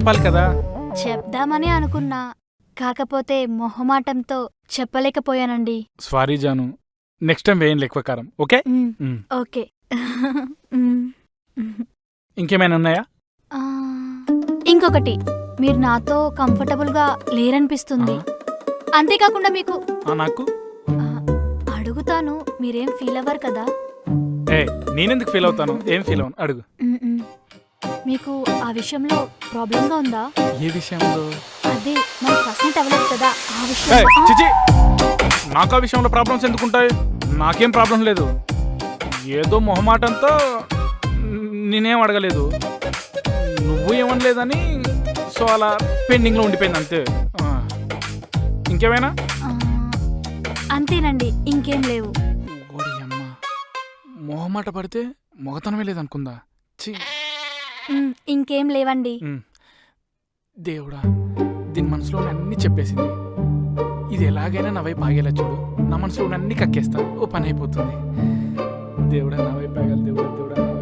చెప్పాలి కదా. చెప్దామని అనుకున్నా, కాకపోతే మొహమాటంతో చెప్పలేకపోయానండి. సారీ జాను, నెక్స్ట్ టైం వేయండి ఎక్కువ కారం, ఓకే? ఓకే. ఇంకేమైనా ఉన్నాయా? ఆ, ఇంకొకటి, మీరు నాతో కంఫర్టబుల్గా లేరనిపిస్తుంది. అంతేకాకుండా మీకు నాకు ఆ, అడుగుతాను, మీరేం ఫీల్ అవ్వరు కదా? నేనెందుకు ఫీల్ అవుతాను? ఏం ఫీల్ అవును అడుగు. మీకు ఆ విషయంలో ప్రాబ్లంగా ఉందా? ఏ విషయంలో? అదే మన ఫస్ట్ నైట్ అవ్వలేదు కదా, ఆ ఏయ్, విషయం. చిచి, నాకు ఆ విషయంలో ప్రాబ్లమ్స్ ఎందుకుంటాయి? నాకేం ప్రాబ్లం లేదు. ఏదో మొహమాటంతో నేనేం అడగలేదు, నువ్వు ఏమనలేదని, సో అలా పెండింగ్లో ఉండిపోయింది అంతే. ఇంకేమైనా? అంతేనండి, ఇంకేం లేవు. ఓడి అమ్మ, మొహమాట పడితే మొగతనమే లేదనుకుందా? ఛీ, ఇంకేం లేవండి. దేవుడా, దీని మనసులో అన్నీ చెప్పేసింది. ఇది ఎలాగైనా నా వైపు ఆగేలా చూడు, నా మనసులో అన్నీ కక్కేస్తా, ఓ పని అయిపోతుంది. దేవుడా నా వైపు ఆగాలి, దేవుడా దేవుడా నా